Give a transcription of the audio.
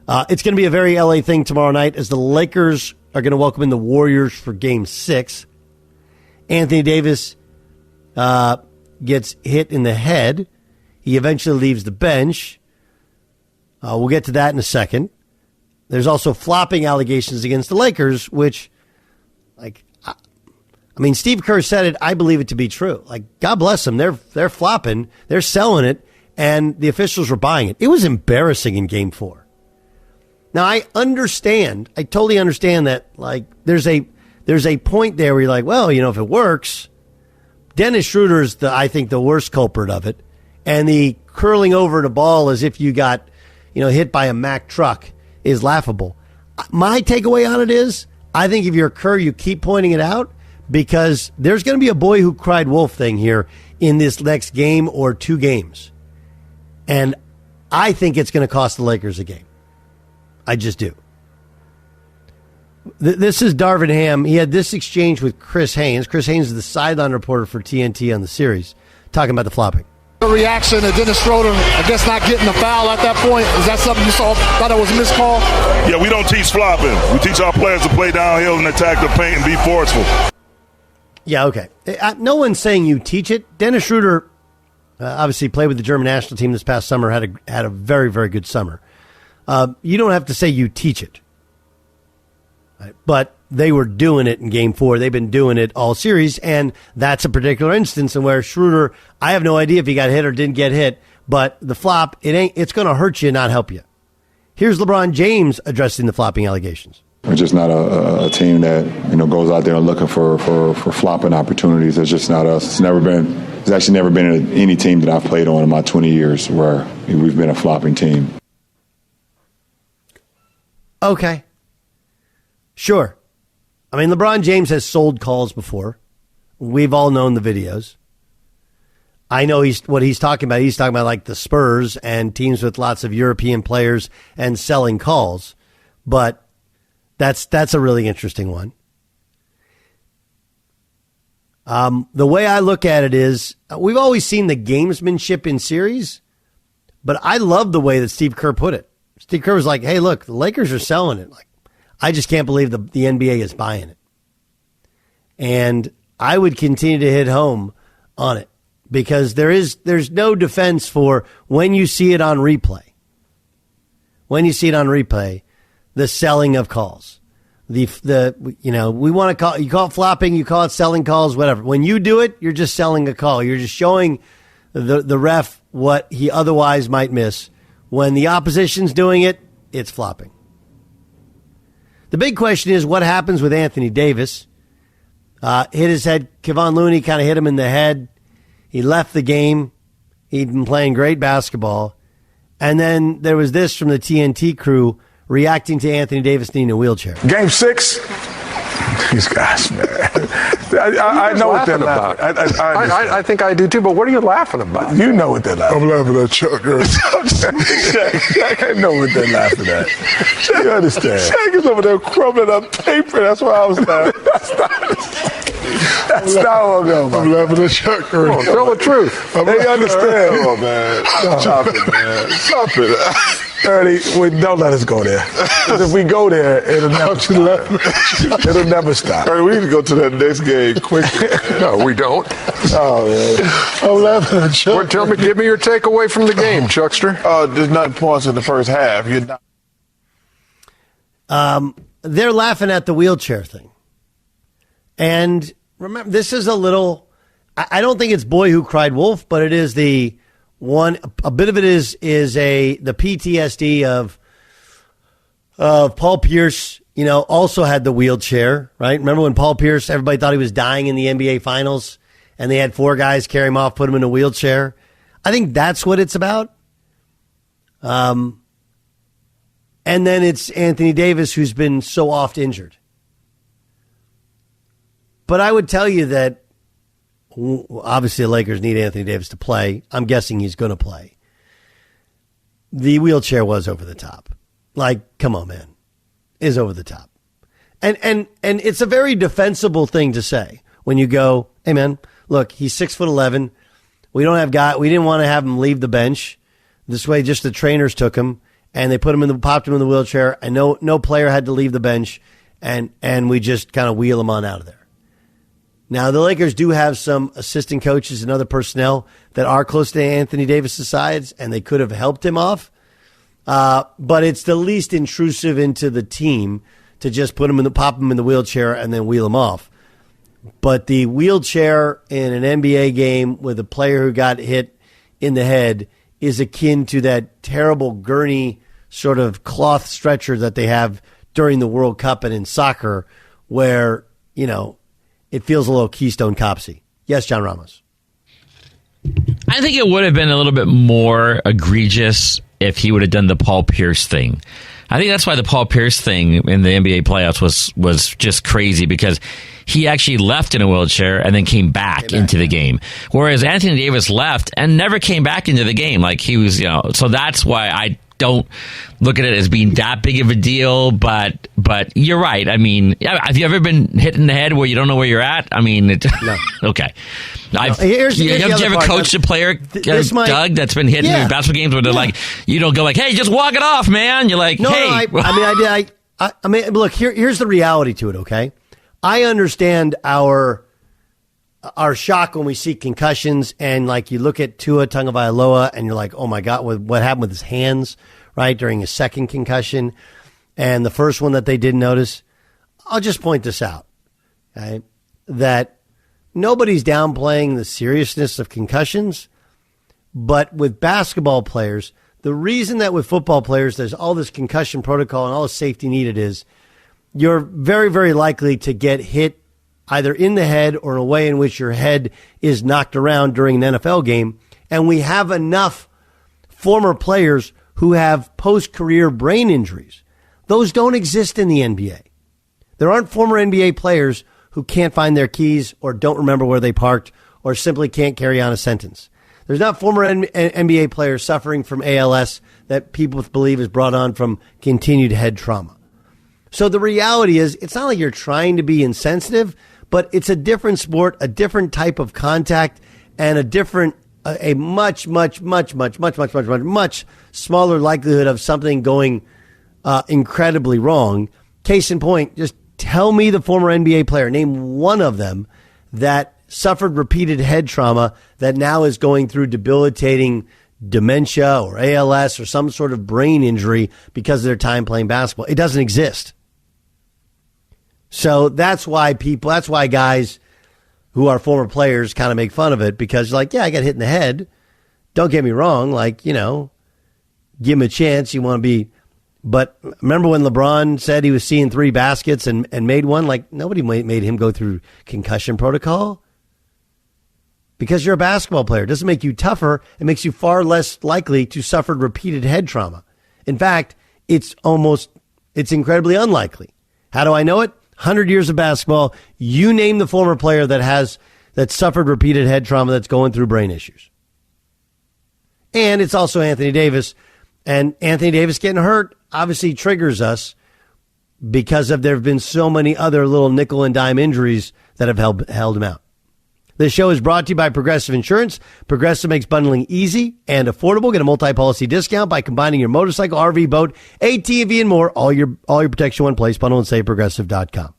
It's going to be a very LA thing tomorrow night as the Lakers are going to welcome in the Warriors for Game 6. Anthony Davis gets hit in the head. He eventually leaves the bench. We'll get to that in a second. There's also flopping allegations against the Lakers, which, Steve Kerr said it. I believe it to be true. God bless them. They're flopping. They're selling it, and the officials were buying it. It was embarrassing in Game 4. Now, I totally understand that, there's a point there where you're like, well, if it works. Dennis Schroeder is, I think, the worst culprit of it. And the curling over the ball as if you got, hit by a Mack truck is laughable. My takeaway on it is, I think if you're Kerr, you keep pointing it out because there's going to be a boy who cried wolf thing here in this next game or 2 games. And I think it's going to cost the Lakers a game. I just do. This is Darvin Ham. He had this exchange with Chris Haynes. Chris Haynes is the sideline reporter for TNT on the series, talking about the flopping. The reaction to Dennis Schroeder, I guess, not getting the foul at that point. Is that something you saw? Thought it was a missed call? Yeah, we don't teach flopping. We teach our players to play downhill and attack the paint and be forceful. Yeah, okay. No one's saying you teach it. Dennis Schroeder obviously played with the German national team this past summer, had a very, very good summer. You don't have to say you teach it. Right? But they were doing it in Game 4. They've been doing it all series, and that's a particular instance in where Schroeder, I have no idea if he got hit or didn't get hit, but the flop, it's going to hurt you, not help you. Here's LeBron James addressing the flopping allegations. We're just not a team that goes out there looking for flopping opportunities. It's just not us. It's actually never been any team that I've played on in my 20 years where we've been a flopping team. Okay. Sure. LeBron James has sold calls before. We've all known the videos. I know what he's talking about. He's talking about the Spurs and teams with lots of European players and selling calls. But that's a really interesting one. The way I look at it is we've always seen the gamesmanship in series, but I love the way that Steve Kerr put it. Steve Kerr was like, hey, look, the Lakers are selling it. I just can't believe the NBA is buying it. And I would continue to hit home on it because there's no defense for when you see it on replay. When you see it on replay, the selling of calls. We want to call, you call it flopping, you call it selling calls, whatever. When you do it, you're just selling a call. You're just showing the ref what he otherwise might miss. When the opposition's doing it, it's flopping. The big question is what happens with Anthony Davis. Hit his head. Kevon Looney kind of hit him in the head. He left the game. He'd been playing great basketball. And then there was this from the TNT crew reacting to Anthony Davis needing a wheelchair. Game 6. These guys, man. I know what they're about. I think I do too, but what are you laughing about? You know what they're laughing I'm laughing at Chuck. I know what they're laughing at. You understand? Shaq is over there crumbling up paper. That's why I was laughing. That's not what I'm going about. I'm laughing at Chuck. Tell the truth. They understand. Oh, man. Stop it, man. Stop it. Ernie, don't let us go there. Because if we go there, it'll never stop. Hey, we need to go to that next game quickly. No, we don't. Oh, man. I'm laughing at Chuck. Well, give me your takeaway from the game, Chuckster. There's nothing points in the first half. You're not. They're laughing at the wheelchair thing. And remember, this is a little, I don't think it's boy who cried wolf, but it is the one, a bit of it is the PTSD of Paul Pierce, also had the wheelchair, right? Remember when Paul Pierce, everybody thought he was dying in the NBA finals and they had 4 guys carry him off, put him in a wheelchair. I think that's what it's about. And then it's Anthony Davis, who's been so oft injured. But I would tell you that obviously the Lakers need Anthony Davis to play. I'm guessing he's going to play. The wheelchair was over the top. Come on, man. Is over the top. And it's a very defensible thing to say when you go, hey, man, look, he's 6'11". We didn't want to have him leave the bench. This way, just the trainers took him. and they popped him in the wheelchair, and no player had to leave the bench, and we just kind of wheel him on out of there. Now, the Lakers do have some assistant coaches and other personnel that are close to Anthony Davis' sides, and they could have helped him off. But it's the least intrusive into the team to just pop him in the wheelchair and then wheel him off. But the wheelchair in an NBA game with a player who got hit in the head is akin to that terrible gurney sort of cloth stretcher that they have during the World Cup and in soccer where, it feels a little Keystone Copsy. Yes, John Ramos. I think it would have been a little bit more egregious if he would have done the Paul Pierce thing. I think that's why the Paul Pierce thing in the NBA playoffs was just crazy, because he actually left in a wheelchair and then came back into the game. Whereas Anthony Davis left and never came back into the game. Like he was, so that's why I don't look at it as being that big of a deal, but you're right. I mean, have you ever been hit in the head where you don't know where you're at? I mean, no. Okay. No. Have you ever coached a player, Doug, that's been hit in basketball games where they're like, you don't go like, hey, just walk it off, man. You're like, hey. I mean, look, here's the reality to it, okay? I understand our shock when we see concussions, and like you look at Tua Tagovailoa and you're like, oh my God, what happened with his hands, right, during his second concussion and the first one that they didn't notice. I'll just point this out, okay, that nobody's downplaying the seriousness of concussions, but with basketball players, the reason that with football players there's all this concussion protocol and all the safety needed is you're very, very likely to get hit either in the head or in a way in which your head is knocked around during an NFL game. And we have enough former players who have post-career brain injuries. Those don't exist in the NBA. There aren't former NBA players who can't find their keys or don't remember where they parked or simply can't carry on a sentence. There's not former NBA players suffering from ALS that people believe is brought on from continued head trauma. So the reality is, it's not like you're trying to be insensitive, but it's a different sport, a different type of contact, and a much smaller likelihood of something going incredibly wrong. Case in point, just tell me the former NBA player, name one of them that suffered repeated head trauma that now is going through debilitating dementia or ALS or some sort of brain injury because of their time playing basketball. It doesn't exist. So that's why guys who are former players kind of make fun of it, because like, yeah, I got hit in the head. Don't get me wrong. Like, give him a chance. You want to be, but remember when LeBron said he was seeing 3 baskets and made one? Like, nobody made him go through concussion protocol. Because you're a basketball player. It doesn't make you tougher. It makes you far less likely to suffer repeated head trauma. In fact, it's incredibly unlikely. How do I know it? 100 years of basketball. You name the former player that suffered repeated head trauma that's going through brain issues. And it's also Anthony Davis. And Anthony Davis getting hurt obviously triggers us because there have been so many other little nickel and dime injuries that have held him out. This show is brought to you by Progressive Insurance. Progressive makes bundling easy and affordable. Get a multi-policy discount by combining your motorcycle, RV, boat, ATV, and more. All your protection in one place. Bundle and save Progressive.com.